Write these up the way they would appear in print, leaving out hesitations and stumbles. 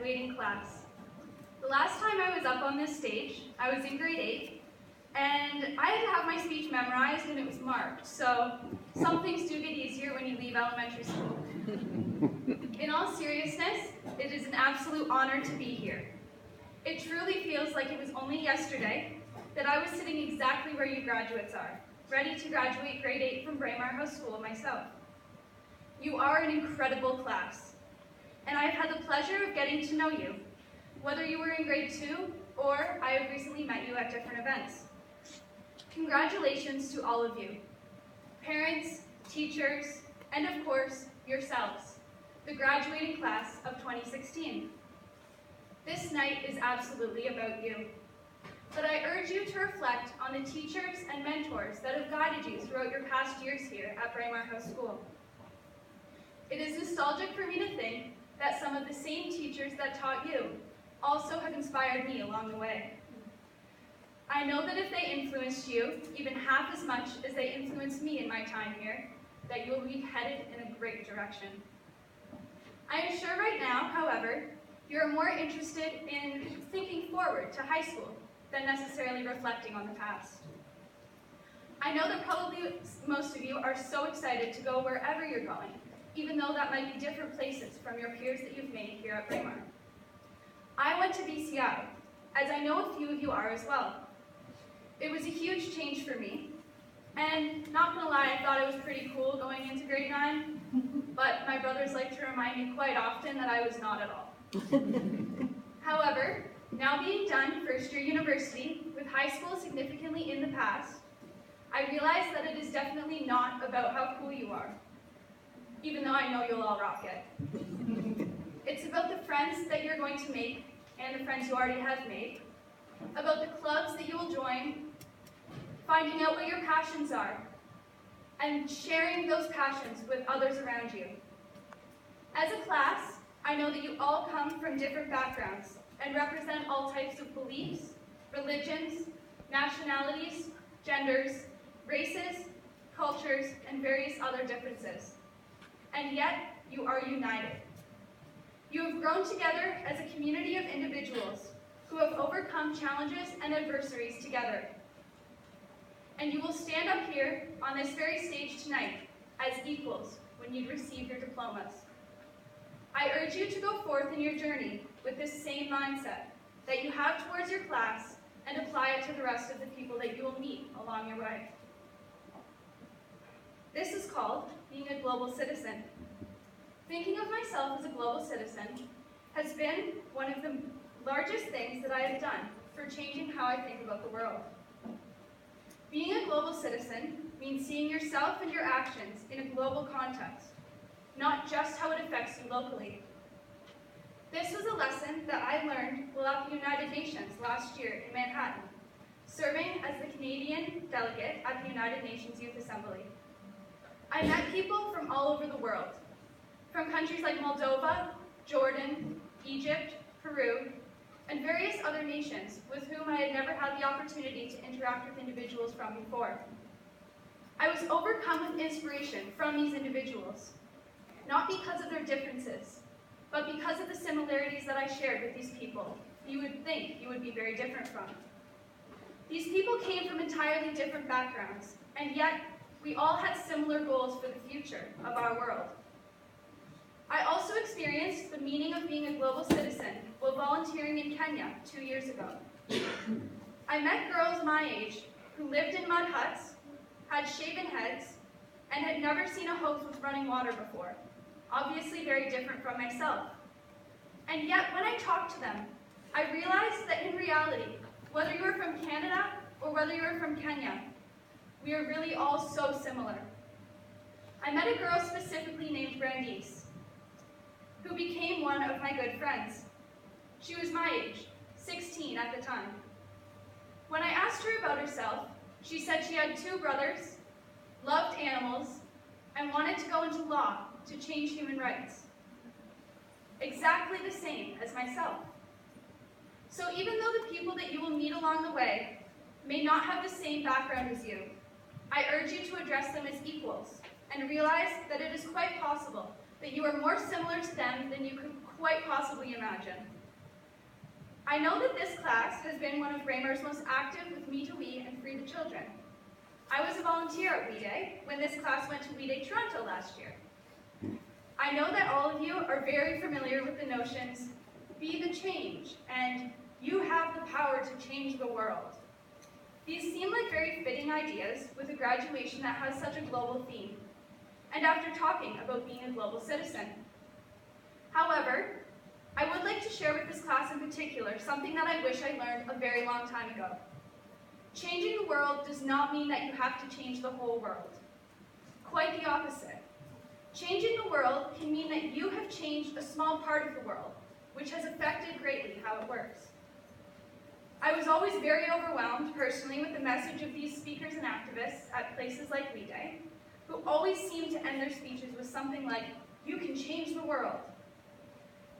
graduating class. The last time I was up on this stage, I was in grade 8, and I had to have my speech memorized and it was marked, so some things do get easier when you leave elementary school. In all seriousness, it is an absolute honor to be here. It truly feels like it was only yesterday that I was sitting exactly where you graduates are, ready to graduate grade 8 from Braemar House School myself. You are an incredible class, and I've had the pleasure of getting to know you, whether you were in grade 2 or I have recently met you at different events. Congratulations to all of you, parents, teachers, and of course, yourselves, the graduating class of 2016. This night is absolutely about you, but I urge you to reflect on the teachers and mentors that have guided you throughout your past years here at Braemar House School. It is nostalgic for me to think that some of the same teachers that taught you also have inspired me along the way. I know that if they influenced you even half as much as they influenced me in my time here, that you will be headed in a great direction. I am sure right now, however, you are more interested in thinking forward to high school than necessarily reflecting on the past. I know that probably most of you are so excited to go wherever you're going, even though that might be different places from your peers that you've made here at Braemar. I went to BCI, as I know a few of you are as well. It was a huge change for me, and not gonna lie, I thought it was pretty cool going into grade 9, but my brothers like to remind me quite often that I was not at all. However, now being done first year university, with high school significantly in the past, I realize that it is definitely not about how cool you are, even though I know you'll all rock it. It's about the friends that you're going to make, and the friends you already have made, about the clubs that you will join, finding out what your passions are, and sharing those passions with others around you. As a class, I know that you all come from different backgrounds and represent all types of beliefs, religions, nationalities, genders, races, cultures, and various other differences. And yet, you are united. You have grown together as a community of individuals who have overcome challenges and adversaries together. And you will stand up here on this very stage tonight as equals when you receive your diplomas. I urge you to go forth in your journey with this same mindset that you have towards your class and apply it to the rest of the people that you will meet along your way. This is called being a global citizen. Thinking of myself as a global citizen has been one of the largest things that I have done for changing how I think about the world. Being a global citizen means seeing yourself and your actions in a global context, not just how it affects you locally. This was a lesson that I learned while at the United Nations last year in Manhattan, serving as the Canadian delegate at the United Nations Youth Assembly. I met people from all over the world, from countries like Moldova, Jordan, Egypt, Peru, and various other nations with whom I had never had the opportunity to interact with individuals from before. I was overcome with inspiration from these individuals, not because of their differences, but because of the similarities that I shared with these people you would think you would be very different from. These people came from entirely different backgrounds, and yet we all had similar goals for the future of our world. I also experienced the meaning of being a global citizen while volunteering in Kenya 2 years ago. I met girls my age who lived in mud huts, had shaven heads, and had never seen a hose with running water before, obviously very different from myself. And yet, when I talked to them, I realized that in reality, whether you are from Canada or whether you are from Kenya, we are really all so similar. I met a girl specifically named Brandice, who became one of my good friends. She was my age, 16 at the time. When I asked her about herself, she said she had 2 brothers, loved animals, and wanted to go into law to change human rights. Exactly the same as myself. So even though the people that you will meet along the way may not have the same background as you, I urge you to address them as equals and realize that it is quite possible that you are more similar to them than you could quite possibly imagine. I know that this class has been one of Braemar's most active with Me to We and Free the Children. I was a volunteer at We Day when this class went to We Day Toronto last year. I know that all of you are very familiar with the notions, be the change, and you have the power to change the world. These seem like very fitting ideas with a graduation that has such a global theme, and after talking about being a global citizen. However, I would like to share with this class in particular something that I wish I learned a very long time ago. Changing the world does not mean that you have to change the whole world. Quite the opposite. Changing the world can mean that you have changed a small part of the world, which has affected greatly how it works. I was always very overwhelmed personally with the message of these speakers and activists at places like We Day, who always seemed to end their speeches with something like, "You can change the world."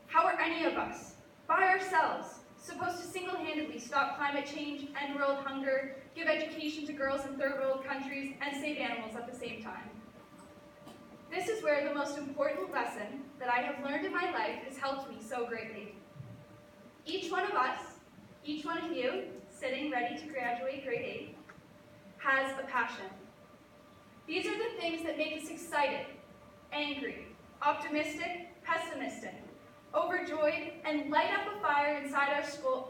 How are any of us, by ourselves, supposed to single-handedly stop climate change, end world hunger, give education to girls in third world countries, and save animals at the same time? This is where the most important lesson that I have learned in my life has helped me so greatly. Each one of us, each one of you, sitting ready to graduate grade 8, has a passion. These are the things that make us excited, angry, optimistic, pessimistic, overjoyed, and light up a fire inside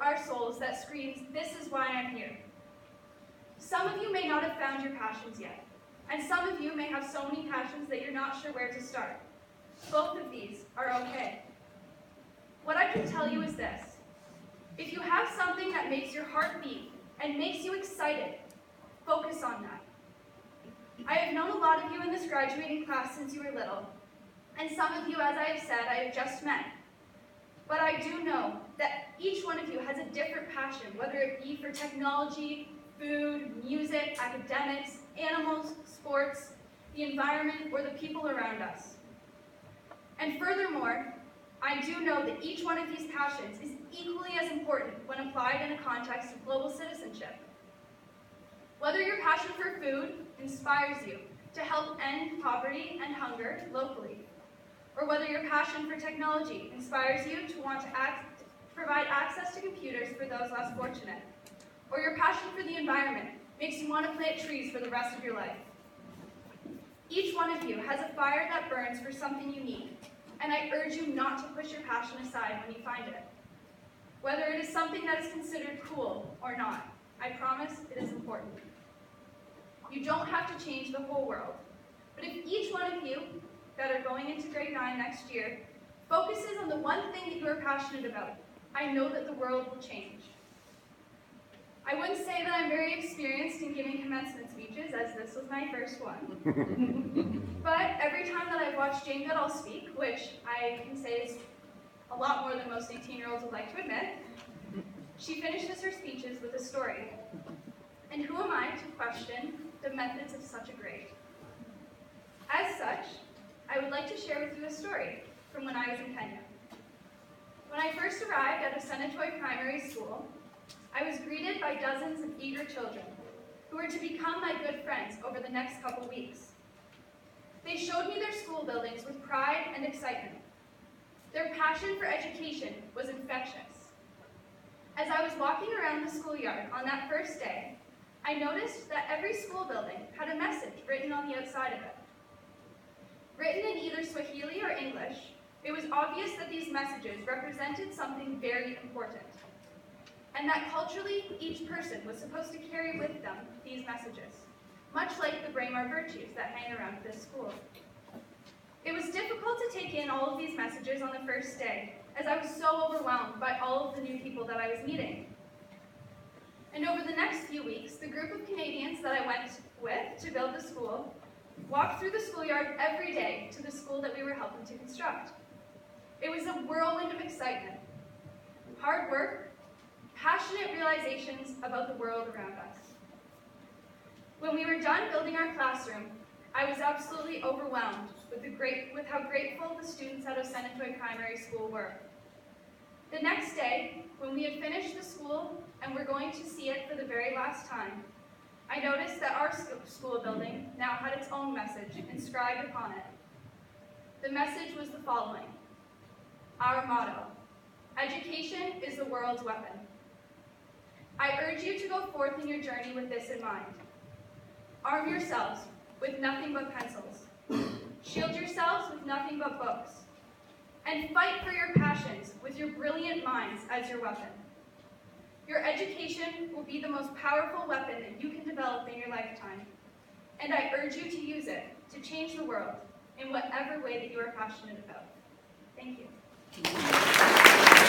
our souls that screams, "This is why I'm here." Some of you may not have found your passions yet, and some of you may have so many passions that you're not sure where to start. Both of these are okay. What I can tell you is this: if you have something that makes your heart beat and makes you excited, focus on that. I have known a lot of you in this graduating class since you were little, and some of you, as I have said, I have just met. But I do know that each one of you has a different passion, whether it be for technology, food, music, academics, animals, sports, the environment, or the people around us. And furthermore, I do know that each one of these passions is equally as important when applied in a context of global citizenship. Whether your passion for food inspires you to help end poverty and hunger locally, or whether your passion for technology inspires you to want to provide access to computers for those less fortunate, or your passion for the environment makes you want to plant trees for the rest of your life. Each one of you has a fire that burns for something unique, and I urge you not to push your passion aside when you find it. Whether it is something that is considered cool or not, I promise it is important. You don't have to change the whole world, but if each one of you that are going into grade 9 next year focuses on the one thing that you are passionate about, I know that the world will change. I wouldn't say that I'm very experienced in giving commencement speeches, as this was my first one. But every time that I've watched Jane Goodall speak, which I can say is a lot more than most 18-year-olds would like to admit, she finishes her speeches with a story. And who am I to question the methods of such a grade? As such, I would like to share with you a story from when I was in Kenya. When I first arrived at Osenatoi Primary School, I was greeted by dozens of eager children who were to become my good friends over the next couple weeks. They showed me their school buildings with pride and excitement. Their passion for education was infectious. As I was walking around the schoolyard on that first day, I noticed that every school building had a message written on the outside of it. Written in either Swahili or English, it was obvious that these messages represented something very important, and that culturally, each person was supposed to carry with them these messages, much like the Braemar virtues that hang around this school. It was difficult to take in all of these messages on the first day, as I was so overwhelmed by all of the new people that I was meeting. And over the next few weeks, the group of Canadians that I went with to build the school walked through the schoolyard every day to the school that we were helping to construct. It was a whirlwind of excitement, hard work, passionate realizations about the world around us. When we were done building our classroom, I was absolutely overwhelmed with how grateful the students at Osenatoi Primary School were. The next day, when we had finished the school and were going to see it for the very last time, I noticed that our school building now had its own message inscribed upon it. The message was the following: our motto, educate Education is the world's weapon. I urge you to go forth in your journey with this in mind. Arm yourselves with nothing but pencils. Shield yourselves with nothing but books. And fight for your passions with your brilliant minds as your weapon. Your education will be the most powerful weapon that you can develop in your lifetime. And I urge you to use it to change the world in whatever way that you are passionate about. Thank you.